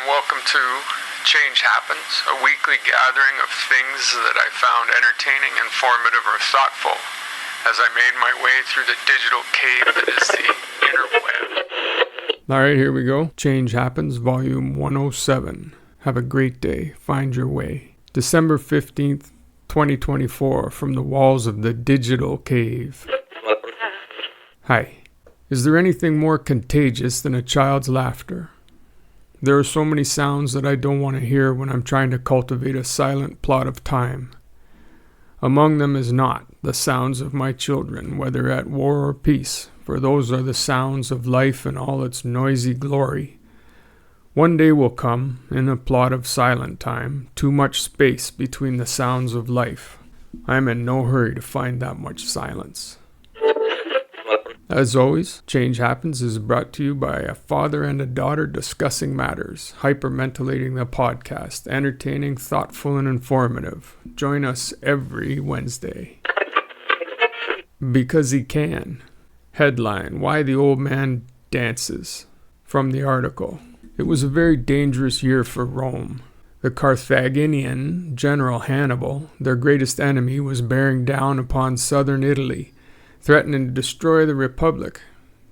welcome to Change Happens, a weekly gathering of things that I found entertaining, informative, or thoughtful as I made my way through the digital cave that is the interweb. Alright, here we go. Change Happens, Volume 107. Have a great day. Find your way. December 15th, 2024, from the walls of the digital cave. Hi. Is there anything more contagious than a child's laughter? There are so many sounds that I don't want to hear when I'm trying to cultivate a silent plot of time. Among them is not the sounds of my children, whether at war or peace, for those are the sounds of life in all its noisy glory. One day will come, in a plot of silent time, too much space between the sounds of life. I am in no hurry to find that much silence. As always, Change Happens is brought to you by a father and a daughter discussing matters, hyperventilating the podcast, entertaining, thoughtful, and informative. Join us every Wednesday. Because he can. Headline, Why the Old Man Dances. From the article. It was a very dangerous year for Rome. The Carthaginian general Hannibal, their greatest enemy, was bearing down upon southern Italy, threatening to destroy the Republic.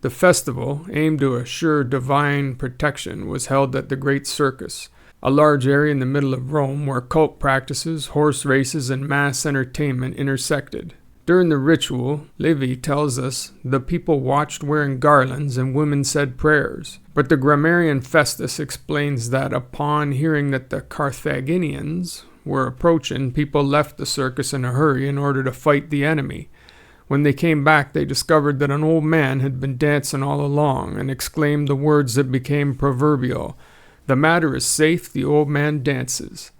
The festival, aimed to assure divine protection, was held at the Great Circus, a large area in the middle of Rome where cult practices, horse races, and mass entertainment intersected. During the ritual, Livy tells us, the people watched wearing garlands and women said prayers. But the grammarian Festus explains that upon hearing that the Carthaginians were approaching, people left the circus in a hurry in order to fight the enemy. When they came back, they discovered that an old man had been dancing all along and exclaimed the words that became proverbial. The matter is safe, the old man dances.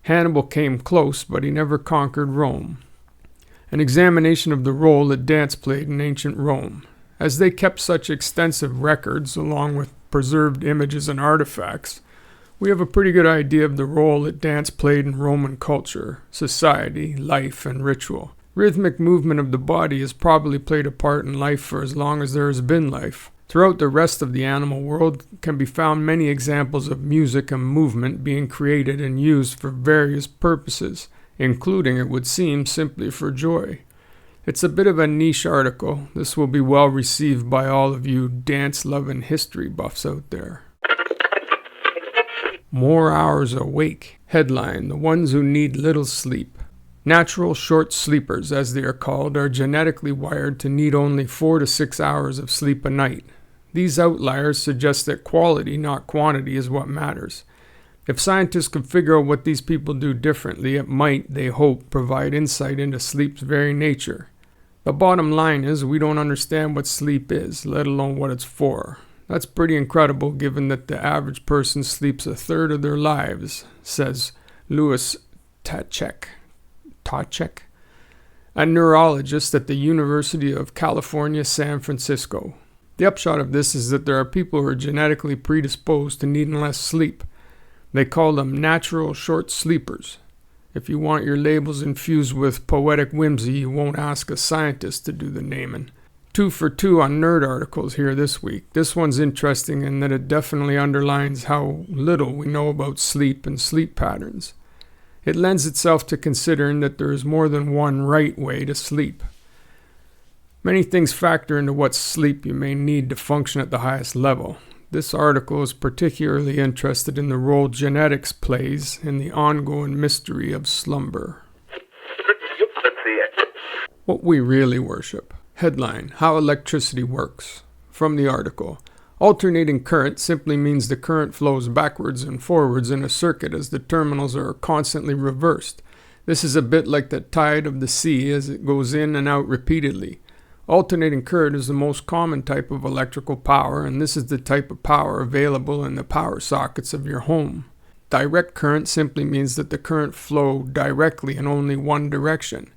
Hannibal came close, but he never conquered Rome. An examination of the role that dance played in ancient Rome. As they kept such extensive records, along with preserved images and artifacts, we have a pretty good idea of the role that dance played in Roman culture, society, life, and ritual. Rhythmic movement of the body has probably played a part in life for as long as there has been life. Throughout the rest of the animal world can be found many examples of music and movement being created and used for various purposes, including, it would seem, simply for joy. It's a bit of a niche article. This will be well received by all of you dance-loving history buffs out there. More hours awake. Headline, The ones who need little sleep. Natural short sleepers, as they are called, are genetically wired to need only 4 to 6 hours of sleep a night. These outliers suggest that quality, not quantity, is what matters. If scientists could figure out what these people do differently, it might, they hope, provide insight into sleep's very nature. The bottom line is we don't understand what sleep is, let alone what it's for. That's pretty incredible given that the average person sleeps a third of their lives, says Louis Tachek, a neurologist at the University of California, San Francisco. The upshot of this is that there are people who are genetically predisposed to needing less sleep. They call them natural short sleepers. If you want your labels infused with poetic whimsy, you won't ask a scientist to do the naming. 2 for 2 on nerd articles here this week. This one's interesting in that it definitely underlines how little we know about sleep and sleep patterns. It lends itself to considering that there is more than one right way to sleep. Many things factor into what sleep you may need to function at the highest level. This article is particularly interested in the role genetics plays in the ongoing mystery of slumber. What we really worship. Headline, How Electricity Works. From the article. Alternating current simply means the current flows backwards and forwards in a circuit as the terminals are constantly reversed. This is a bit like the tide of the sea as it goes in and out repeatedly. Alternating current is the most common type of electrical power, and this is the type of power available in the power sockets of your home. Direct current simply means that the current flow directly in only one direction.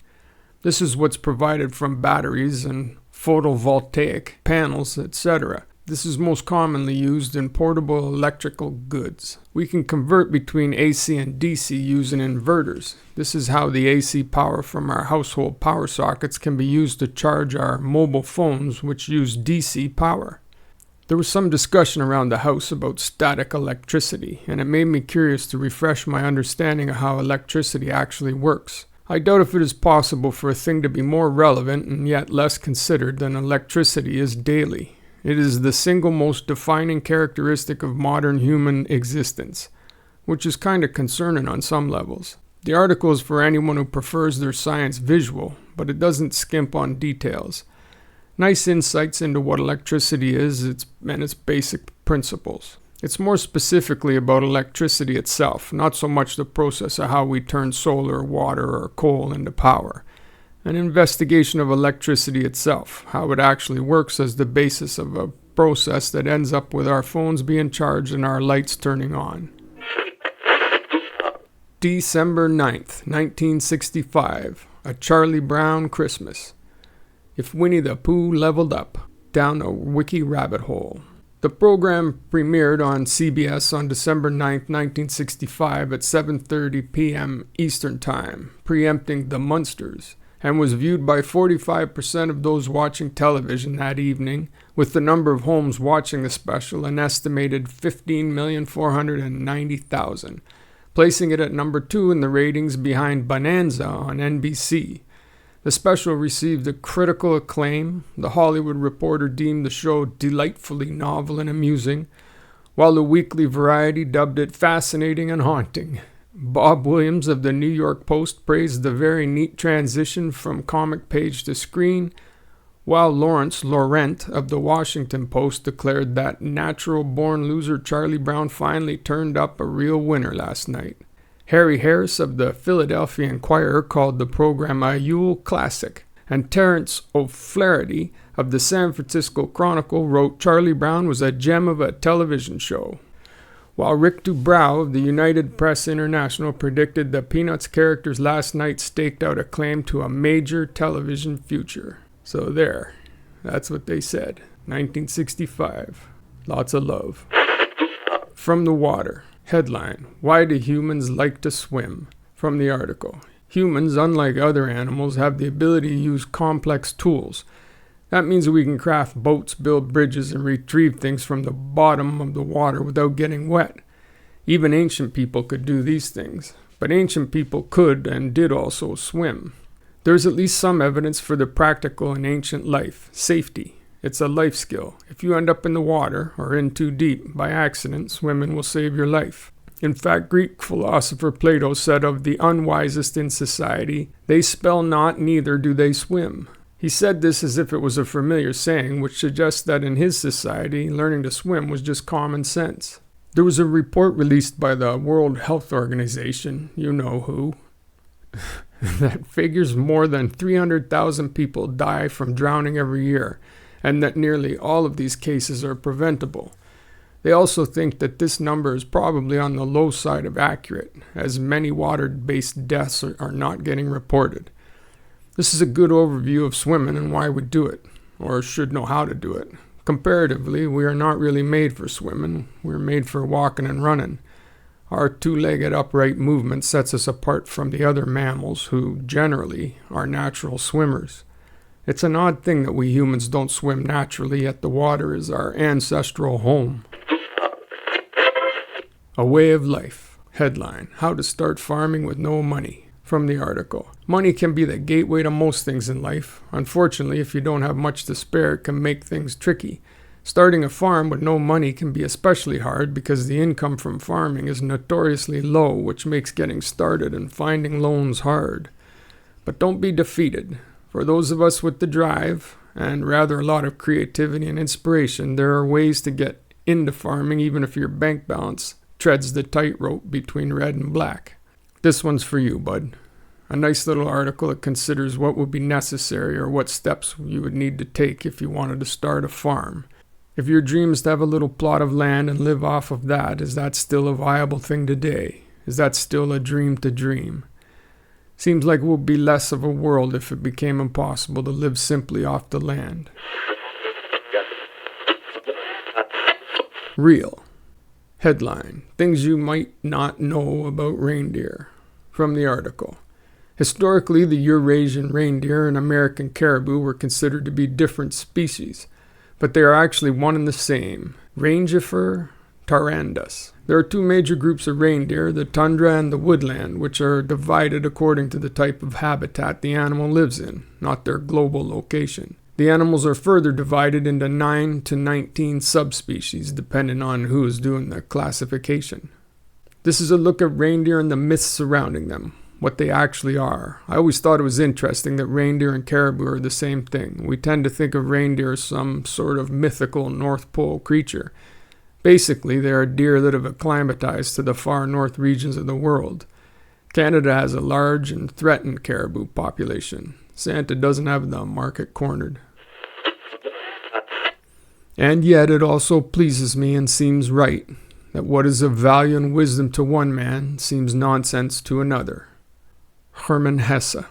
This is what's provided from batteries and photovoltaic panels, etc. This is most commonly used in portable electrical goods. We can convert between AC and DC using inverters. This is how the AC power from our household power sockets can be used to charge our mobile phones, which use DC power. There was some discussion around the house about static electricity, and it made me curious to refresh my understanding of how electricity actually works. I doubt if it is possible for a thing to be more relevant and yet less considered than electricity is daily. It is the single most defining characteristic of modern human existence, which is kind of concerning on some levels. The article is for anyone who prefers their science visual, but it doesn't skimp on details. Nice insights into what electricity is and its basic principles. It's more specifically about electricity itself, not so much the process of how we turn solar, water, or coal into power. An investigation of electricity itself, how it actually works as the basis of a process that ends up with our phones being charged and our lights turning on. December 9th, 1965, a Charlie Brown Christmas. If Winnie the Pooh leveled up, down a Wiki rabbit hole. The program premiered on CBS on December 9th, 1965 at 7:30 p.m. Eastern Time, preempting The Munsters, and was viewed by 45% of those watching television that evening, with the number of homes watching the special an estimated 15,490,000, placing it at number 2 in the ratings behind Bonanza on NBC. The special received a critical acclaim. The Hollywood Reporter deemed the show delightfully novel and amusing, while the Weekly Variety dubbed it fascinating and haunting. Bob Williams of the New York Post praised the very neat transition from comic page to screen, while Lawrence Laurent of the Washington Post declared that natural-born loser Charlie Brown finally turned up a real winner last night. Harry Harris of the Philadelphia Inquirer called the program a Yule classic, and Terrence O'Flaherty of the San Francisco Chronicle wrote Charlie Brown was a gem of a television show, while Rick Dubrow of the United Press International predicted the Peanuts characters last night staked out a claim to a major television future. So there, that's what they said. 1965. Lots of love. From the water. Headline, Why do humans like to swim? From the article. Humans, unlike other animals, have the ability to use complex tools. That means we can craft boats, build bridges, and retrieve things from the bottom of the water without getting wet. Even ancient people could do these things. But ancient people could and did also swim. There's at least some evidence for the practical in ancient life. Safety. It's a life skill. If you end up in the water, or in too deep, by accident, swimming will save your life. In fact, Greek philosopher Plato said of the unwisest in society, they spell not, neither do they swim. He said this as if it was a familiar saying, which suggests that in his society, learning to swim was just common sense. There was a report released by the World Health Organization, you know who, that figures more than 300,000 people die from drowning every year, and that nearly all of these cases are preventable. They also think that this number is probably on the low side of accurate, as many water-based deaths are not getting reported. This is a good overview of swimming and why we do it, or should know how to do it. Comparatively, we are not really made for swimming. We're made for walking and running. Our two-legged upright movement sets us apart from the other mammals who, generally, are natural swimmers. It's an odd thing that we humans don't swim naturally, yet the water is our ancestral home. A way of life. Headline, How to Start Farming with No Money. From the article. Money can be the gateway to most things in life. Unfortunately, if you don't have much to spare, it can make things tricky. Starting a farm with no money can be especially hard because the income from farming is notoriously low, which makes getting started and finding loans hard. But don't be defeated. For those of us with the drive, and rather a lot of creativity and inspiration, there are ways to get into farming even if your bank balance treads the tightrope between red and black. This one's for you, bud. A nice little article that considers what would be necessary or what steps you would need to take if you wanted to start a farm. If your dream is to have a little plot of land and live off of that, is that still a viable thing today? Is that still a dream to dream? Seems like it would be less of a world if it became impossible to live simply off the land. Real. Headline, Things You Might Not Know About Reindeer. From the article. Historically, the Eurasian reindeer and American caribou were considered to be different species, but they are actually one and the same. Rangifer tarandus. There are two major groups of reindeer, the tundra and the woodland, which are divided according to the type of habitat the animal lives in, not their global location. The animals are further divided into 9 to 19 subspecies, depending on who is doing the classification. This is a look at reindeer and the myths surrounding them, what they actually are. I always thought it was interesting that reindeer and caribou are the same thing. We tend to think of reindeer as some sort of mythical North Pole creature. Basically, they are deer that have acclimatized to the far north regions of the world. Canada has a large and threatened caribou population. Santa doesn't have the market cornered. And yet it also pleases me and seems right that what is of value and wisdom to one man seems nonsense to another. Hermann Hesse,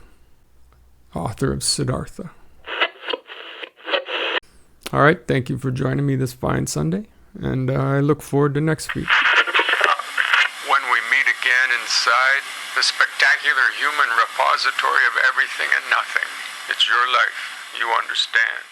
author of Siddhartha. All right, thank you for joining me this fine Sunday, and I look forward to next week. When we meet again inside the spectacular human repository of everything and nothing, it's your life, you understand.